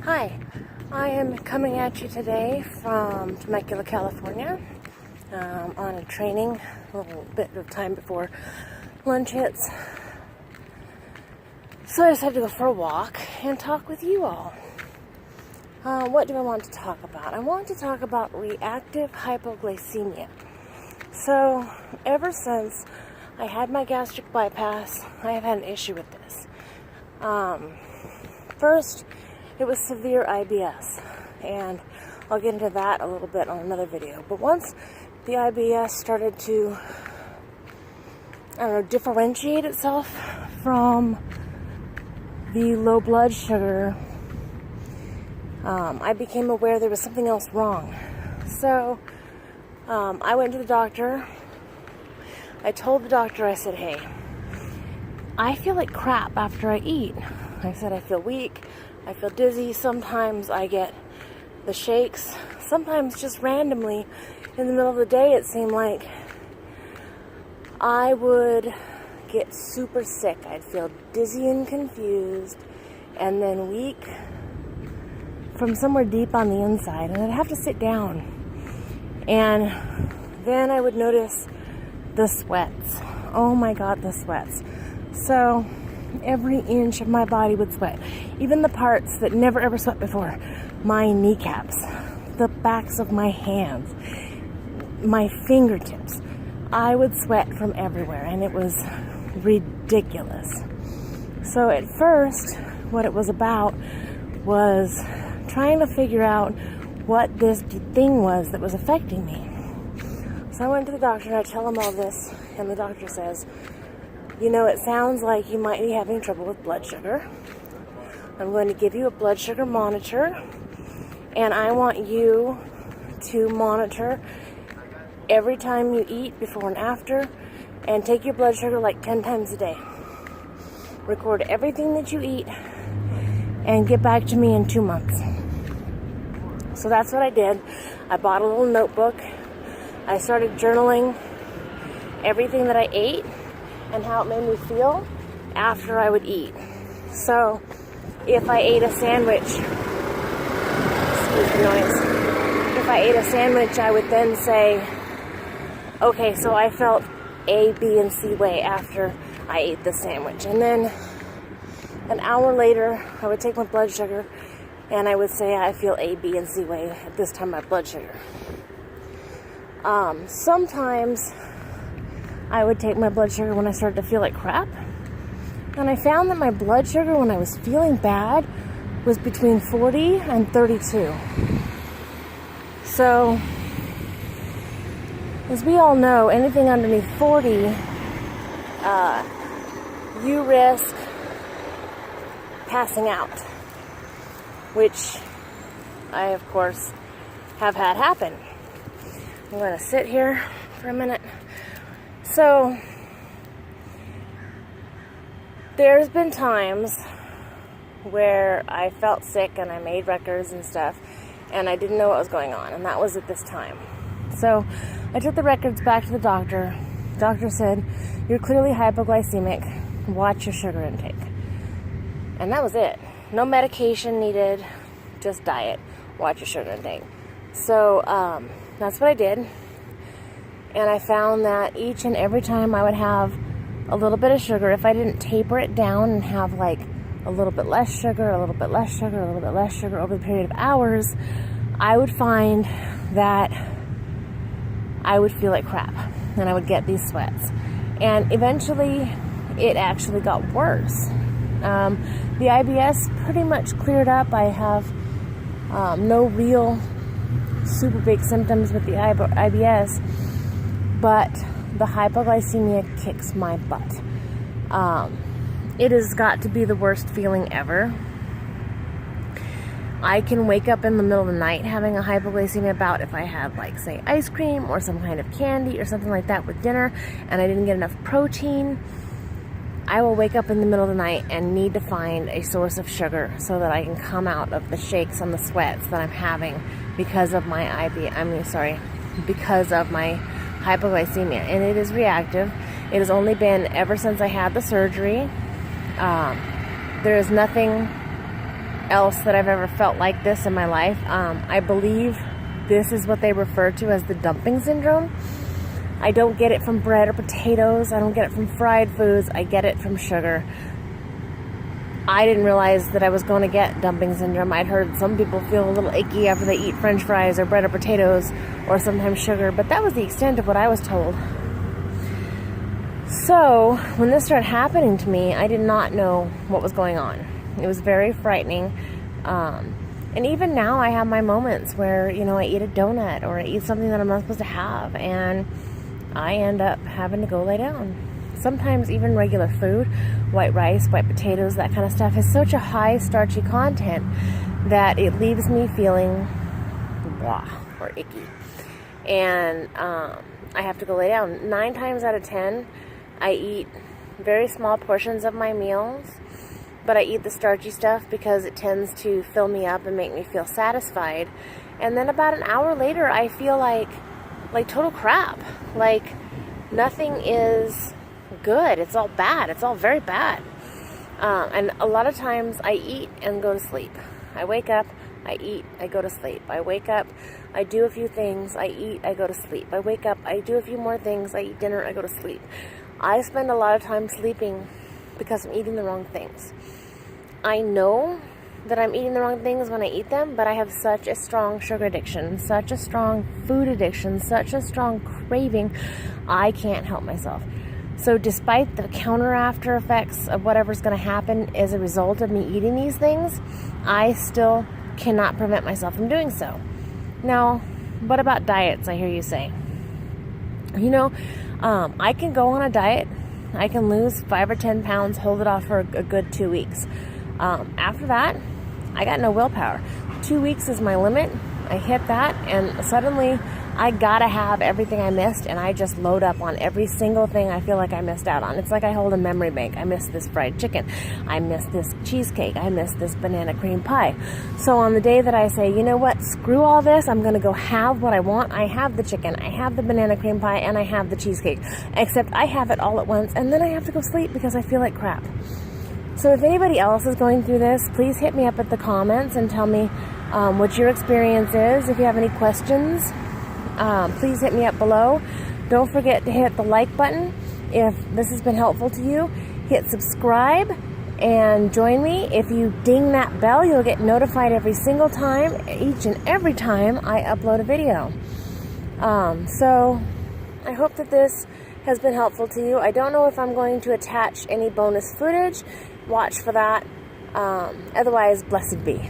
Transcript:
Hi, I am coming at you today from Temecula, California, on a training, a little bit of time before lunch hits. So I decided to go for a walk and talk with you all. What do I want to talk about? I want to talk about reactive hypoglycemia. So ever since I had my gastric bypass, I have had an issue with this. First, it was severe IBS, and I'll get into that a little bit on another video. But once the IBS started to, differentiate itself from the low blood sugar, I became aware there was something else wrong. So I went to the doctor. I told the doctor, I said, hey, I feel like crap after I eat. I said, I feel weak. I feel dizzy. Sometimes I get the shakes. Sometimes just randomly in the middle of the day, it seemed like I would get super sick. I'd feel dizzy and confused and then weak from somewhere deep on the inside. And I'd have to sit down. And then I would notice the sweats. Oh my God, the sweats. So every inch of my body would sweat. Even the parts that never ever sweat before. My kneecaps, the backs of my hands, my fingertips. I would sweat from everywhere, and it was ridiculous. So at first, what it was about was trying to figure out what this thing was that was affecting me. So I went to the doctor and I tell him all this, and the doctor says, you know, it sounds like you might be having trouble with blood sugar. I'm going to give you a blood sugar monitor, and I want you to monitor every time you eat, before and after, and take your blood sugar like 10 times a day. Record everything that you eat and get back to me in 2 months. So that's what I did. I bought a little notebook. I started journaling everything that I ate and how it made me feel after I would eat. So if I ate a sandwich, excuse the noise, if I ate a sandwich, I would then say, okay, so I felt A, B, and C way after I ate the sandwich. And then an hour later, I would take my blood sugar and I would say I feel A, B, and C way, at this time my blood sugar. Sometimes I would take my blood sugar when I started to feel like crap. And I found that my blood sugar when I was feeling bad was between 40 and 32. So, as we all know, anything underneath 40, you risk passing out, which I, of course, have had happen. I'm going to sit here for a minute. So, there's been times where I felt sick and I made records and stuff, and I didn't know what was going on, and that was at this time. So, I took the records back to the doctor. The doctor said, you're clearly hypoglycemic. Watch your sugar intake. And that was it. No medication needed, just diet. Watch your sugar intake. So, that's what I did. And I found that each and every time I would have a little bit of sugar, if I didn't taper it down and have like a little bit less sugar, a little bit less sugar, a little bit less sugar over the period of hours, I would find that I would feel like crap and I would get these sweats. And eventually it actually got worse. The IBS pretty much cleared up. I have no real super big symptoms with the IBS, but the hypoglycemia kicks my butt. It has got to be the worst feeling ever. I can wake up in the middle of the night having a hypoglycemia bout if I had, like, say, ice cream or some kind of candy or something like that with dinner and I didn't get enough protein. I will wake up in the middle of the night and need to find a source of sugar so that I can come out of the shakes and the sweats that I'm having because of my because of my hypoglycemia, and it is reactive. It has only been ever since I had the surgery. There is nothing else that I've ever felt like this in my life. I believe this is what they refer to as the dumping syndrome. I don't get it from bread or potatoes. I don't get it from fried foods. I get it from sugar. I didn't realize that I was going to get dumping syndrome. I'd heard some people feel a little achy after they eat French fries or bread or potatoes or sometimes sugar, but that was the extent of what I was told. So when this started happening to me, I did not know what was going on. It was very frightening. And even now I have my moments where, I eat a donut or I eat something that I'm not supposed to have, and I end up having to go lay down. Sometimes even regular food, white rice, white potatoes, that kind of stuff, has such a high starchy content that it leaves me feeling blah or icky. And I have to go lay down. 9 times out of 10, I eat very small portions of my meals, but I eat the starchy stuff because it tends to fill me up and make me feel satisfied. And then about an hour later, I feel like total crap. Like nothing is good. It's all bad. It's all very bad. And a lot of times I eat and go to sleep. I wake up, I eat, I go to sleep. I wake up, I do a few things, I eat, I go to sleep. I wake up, I do a few more things, I eat dinner, I go to sleep. I spend a lot of time sleeping because I'm eating the wrong things. I know that I'm eating the wrong things when I eat them, but I have such a strong sugar addiction, such a strong food addiction, such a strong craving, I can't help myself. So despite the counter after effects of whatever's going to happen as a result of me eating these things, I still cannot prevent myself from doing so. Now, what about diets, I hear you say? I can go on a diet. I can lose 5 or 10 pounds, hold it off for a good 2 weeks. After that, I got no willpower. 2 weeks is my limit. I hit that, and suddenly I gotta have everything I missed, and I just load up on every single thing I feel like I missed out on. It's like I hold a memory bank. I missed this fried chicken. I missed this cheesecake. I missed this banana cream pie. So on the day that I say, you know what, screw all this, I'm gonna go have what I want, I have the chicken, I have the banana cream pie, and I have the cheesecake. Except I have it all at once, and then I have to go sleep because I feel like crap. So if anybody else is going through this, please hit me up at the comments and tell me what your experience is. If you have any questions, please hit me up below. Don't forget to hit the like button if this has been helpful to you. Hit subscribe and join me. If you ding that bell, you'll get notified every single time, each and every time I upload a video. So I hope that this has been helpful to you. I don't know if I'm going to attach any bonus footage. Watch for that. Otherwise, blessed be.